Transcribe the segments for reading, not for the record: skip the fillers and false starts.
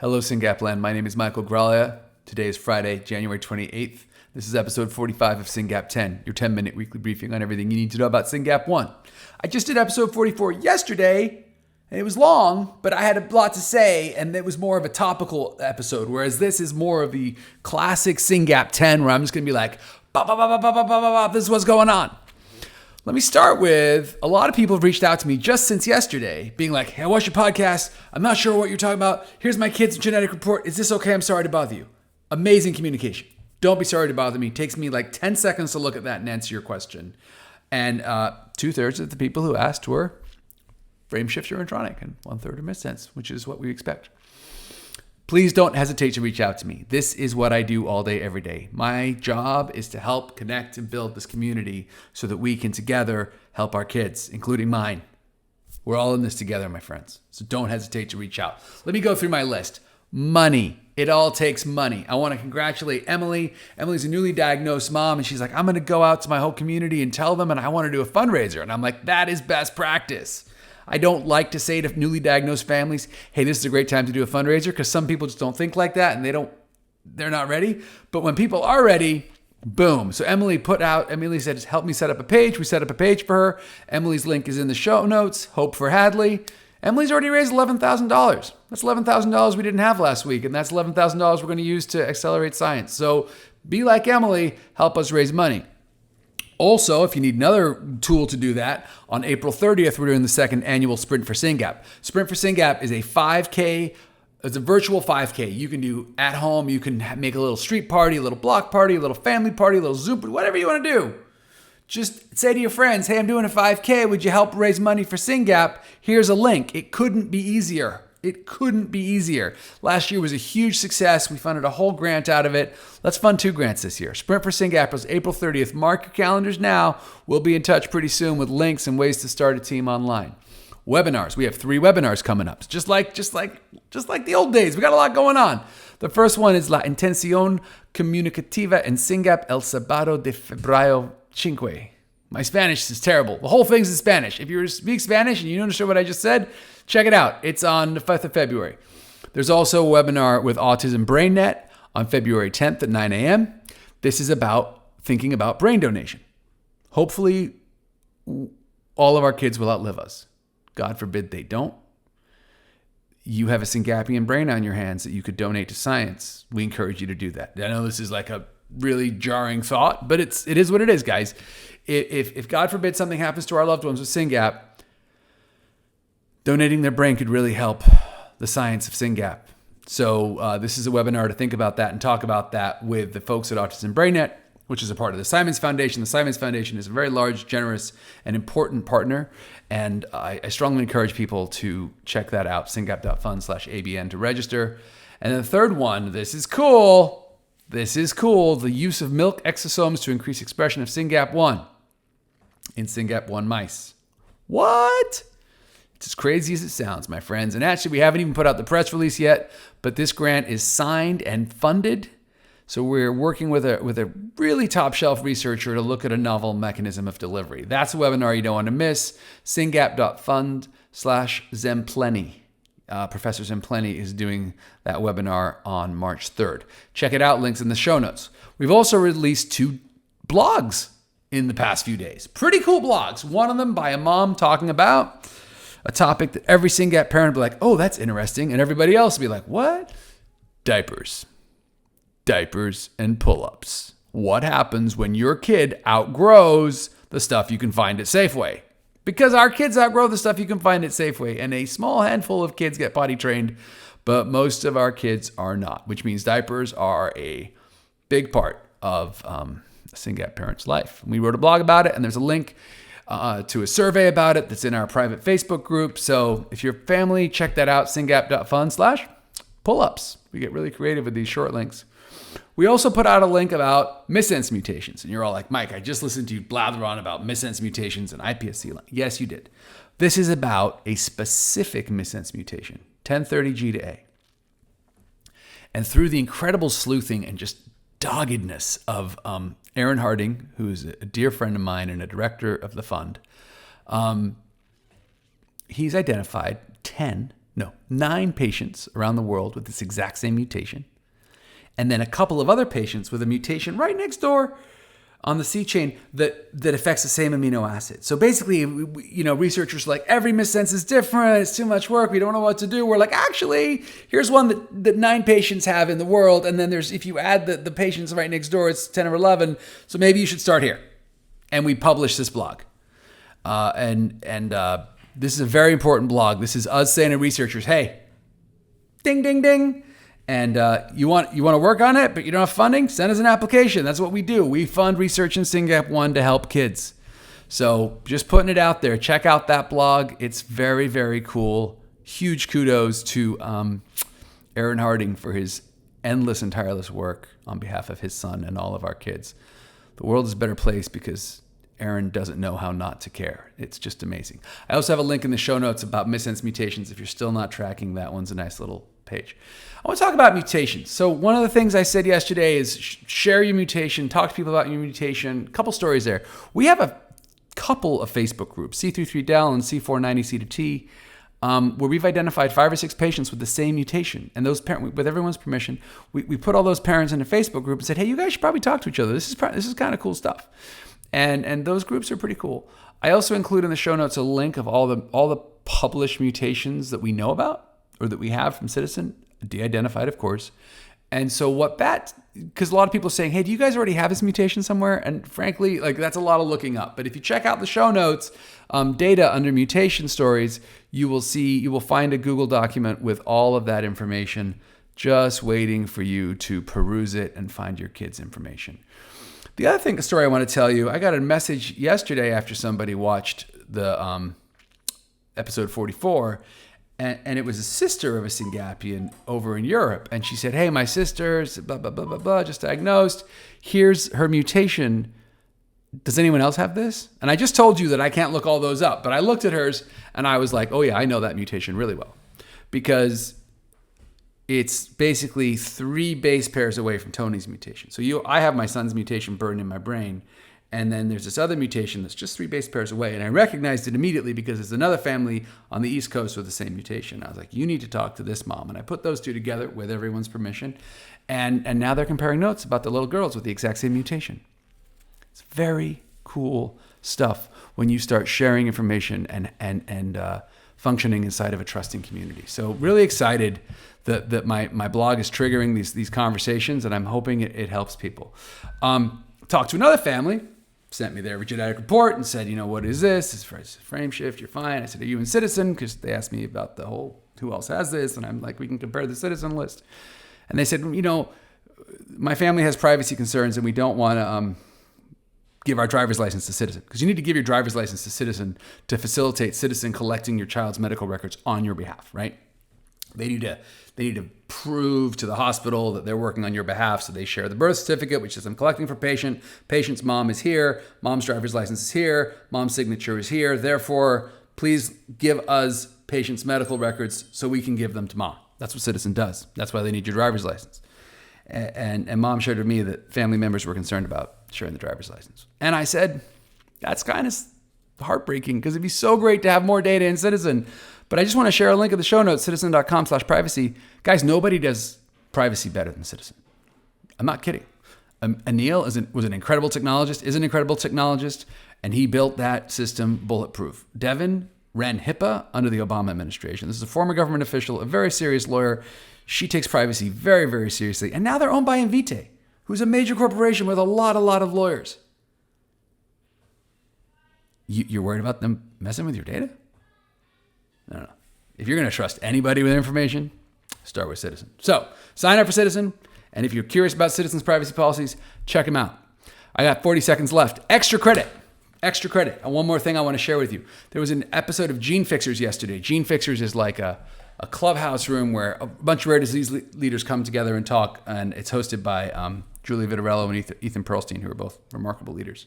Hello, Syngap land. My name is Michael Graglia. Today is Friday, January 28th. This is episode 45 of Syngap10, your 10-minute weekly briefing on everything you need to know about Syngap1. I just did episode 44 yesterday, and it was long, but I had a lot to say, and it was more of a topical episode, whereas this is more of the classic Syngap10, where I'm just going to be like, this is what's going on. Let me start with, a lot of people have reached out to me just since yesterday, being like, hey, I watched your podcast. I'm not sure what you're talking about. Here's my kid's genetic report. Is this okay? I'm sorry to bother you. Amazing communication. Don't be sorry to bother me. It takes me like 10 seconds to look at that and answer your question. And 2/3 of the people who asked were frame shifter and tronic, and 1/3 are missense, which is what we expect. Please don't hesitate to reach out to me. This is what I do all day, every day. My job is to help connect and build this community so that we can together help our kids, including mine. We're all in this together, my friends. So don't hesitate to reach out. Let me go through my list. Money. It all takes money. I want to congratulate Emily. Emily's a newly diagnosed mom, and she's like, I'm going to go out to my whole community and tell them, and I want to do a fundraiser. And I'm like, that is best practice. I don't like to say to newly diagnosed families, hey, this is a great time to do a fundraiser, because some people just don't think like that and they're not ready. But when people are ready, boom. So Emily said, help me set up a page. We set up a page for her. Emily's link is in the show notes. Hope for Hadley. Emily's already raised $11,000. That's $11,000 we didn't have last week. And that's $11,000 we're going to use to accelerate science. So be like Emily, help us raise money. Also, if you need another tool to do that, on April 30th, we're doing the second annual Sprint for Syngap. Sprint for Syngap is a 5K. It's a virtual 5K. You can do at home. You can make a little street party, a little block party, a little family party, a little Zoom party, whatever you want to do. Just say to your friends, hey, I'm doing a 5K. Would you help raise money for Syngap? Here's a link. It couldn't be easier. It couldn't be easier. Last year was a huge success. We funded a whole grant out of it. Let's fund 2 grants this year. Sprint for Syngap is April 30th. Mark your calendars now. We'll be in touch pretty soon with links and ways to start a team online. Webinars. We have 3 webinars coming up. Just like the old days. We got a lot going on. The first one is La Intención Comunicativa en Syngap el Sábado de Febrero 5. My Spanish is terrible. The whole thing's in Spanish. If you speak Spanish and you don't understand what I just said, check it out. It's on the 5th of February. There's also a webinar with Autism BrainNet on February 10th at 9 a.m. This is about thinking about brain donation. Hopefully, all of our kids will outlive us. God forbid they don't. You have a Syngapian brain on your hands that you could donate to science. We encourage you to do that. I know this is like a really jarring thought, but it is what it is, guys. If God forbid something happens to our loved ones with Syngap, donating their brain could really help the science of Syngap. So this is a webinar to think about that and talk about that with the folks at Autism BrainNet, which is a part of the Simons Foundation. The Simons Foundation is a very large, generous, and important partner. And I strongly encourage people to check that out, syngap.fund/ABN to register. And the third one, this is cool. The use of milk exosomes to increase expression of Syngap1 in Syngap1 mice. What? It's as crazy as it sounds, my friends. And actually, we haven't even put out the press release yet, but this grant is signed and funded. So we're working with a really top shelf researcher to look at a novel mechanism of delivery. That's a webinar you don't want to miss. Syngap.fund/Zemplenty. Professor Zemplenty is doing that webinar on March 3rd. Check it out. Links in the show notes. We've also released 2 blogs in the past few days. Pretty cool blogs. One of them by a mom talking about a topic that every Syngap parent will be like, oh, that's interesting. And everybody else will be like, what? Diapers and pull-ups. What happens when your kid outgrows the stuff you can find at Safeway? Because our kids outgrow the stuff you can find at Safeway, and a small handful of kids get potty trained, but most of our kids are not, which means diapers are a big part of a Syngap parent's life. We wrote a blog about it, and there's a link to a survey about it that's in our private Facebook group. So if you're family, check that out, syngap.fund/pull-ups. We get really creative with these short links. We also put out a link about missense mutations. And you're all like, Mike, I just listened to you blather on about missense mutations and iPSC. Yes, you did. This is about a specific missense mutation, 1030G to A. And through the incredible sleuthing and just doggedness of Aaron Harding, who's a dear friend of mine and a director of the fund, he's identified 10 No, 9 patients around the world with this exact same mutation. And then a couple of other patients with a mutation right next door on the C chain that affects the same amino acid. So basically, researchers are like, every missense is different. It's too much work. We don't know what to do. We're like, actually, here's one that 9 patients have in the world. And then if you add the patients right next door, it's 10 or 11. So maybe you should start here. And we published this blog. This is a very important blog. This is us saying to researchers, hey, ding, ding, ding. And you want to work on it, but you don't have funding? Send us an application. That's what we do. We fund research in Syngap10 to help kids. So just putting it out there. Check out that blog. It's very, very cool. Huge kudos to Aaron Harding for his endless and tireless work on behalf of his son and all of our kids. The world is a better place because Aaron doesn't know how not to care. It's just amazing. I also have a link in the show notes about missense mutations. If you're still not tracking, that one's a nice little page. I want to talk about mutations. So one of the things I said yesterday is share your mutation, talk to people about your mutation. A couple stories there. We have a couple of Facebook groups, C33del and C490C2T, where we've identified 5 or 6 patients with the same mutation. And those parents, with everyone's permission, we put all those parents in a Facebook group and said, hey, you guys should probably talk to each other. This is kind of cool stuff. And those groups are pretty cool. I also include in the show notes a link of all the published mutations that we know about or that we have from Ciitizen, de-identified, of course. And so because a lot of people are saying, hey, do you guys already have this mutation somewhere? And frankly, that's a lot of looking up. But if you check out the show notes, data under mutation stories, you will find a Google document with all of that information just waiting for you to peruse it and find your kid's information. The other story I want to tell you, I got a message yesterday after somebody watched the episode 44, and it was a sister of a Syngapian over in Europe. And she said, hey, my sister's blah, blah, blah, blah, blah, just diagnosed. Here's her mutation. Does anyone else have this? And I just told you that I can't look all those up, but I looked at hers and I was like, oh yeah, I know that mutation really well. Because it's basically 3 base pairs away from Tony's mutation. So I have my son's mutation burned in my brain. And then there's this other mutation that's just 3 base pairs away. And I recognized it immediately because there's another family on the East Coast with the same mutation. I was like, you need to talk to this mom. And I put those 2 together with everyone's permission. And now they're comparing notes about the little girls with the exact same mutation. It's very cool stuff when you start sharing information and functioning inside of a trusting community. So really excited that my blog is triggering these conversations, and I'm hoping it helps people. Talked to another family, sent me their genetic report and said, what is this? It's frame shift, you're fine. I said, are you in Ciitizen? Because they asked me about the whole, who else has this? And I'm like, we can compare the Ciitizen list. And they said, my family has privacy concerns and we don't want to give our driver's license to Ciitizen. Because you need to give your driver's license to Ciitizen to facilitate Ciitizen collecting your child's medical records on your behalf, right? They need to prove to the hospital that they're working on your behalf, so they share the birth certificate, which says I'm collecting for patient. Patient's mom is here. Mom's driver's license is here. Mom's signature is here. Therefore, please give us patient's medical records so we can give them to mom. That's what Ciitizen does. That's why they need your driver's license. And mom shared with me that family members were concerned about sharing the driver's license. And I said, that's kind of heartbreaking because it'd be so great to have more data in Ciitizen. But I just want to share a link in the show notes, Ciitizen.com/privacy. Guys, nobody does privacy better than Ciitizen. I'm not kidding. Anil was an incredible technologist, is an incredible technologist, and he built that system bulletproof. Devin ran HIPAA under the Obama administration. This is a former government official, a very serious lawyer. She takes privacy very, very seriously. And now they're owned by Invitae, who's a major corporation with a lot of lawyers. You're worried about them messing with your data? No. If you're going to trust anybody with information, start with Ciitizen. So sign up for Ciitizen. And if you're curious about Ciitizen's privacy policies, check them out. I got 40 seconds left. Extra credit. And one more thing I want to share with you. There was an episode of Gene Fixers yesterday. Gene Fixers is like a clubhouse room where a bunch of rare disease leaders come together and talk. And it's hosted by Julie Vitarello and Ethan Perlstein, who are both remarkable leaders.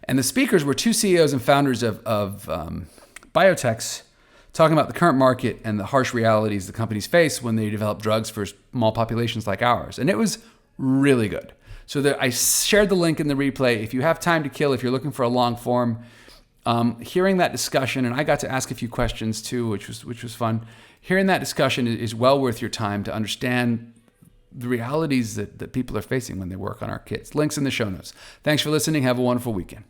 And the speakers were 2 CEOs and founders of biotechs talking about the current market and the harsh realities the companies face when they develop drugs for small populations like ours. And it was really good. So I shared the link in the replay. If you have time to kill, if you're looking for a long form, Hearing that discussion, and I got to ask a few questions too, which was fun. Hearing that discussion is well worth your time to understand the realities that people are facing when they work on our kids. Links in the show notes. Thanks for listening. Have a wonderful weekend.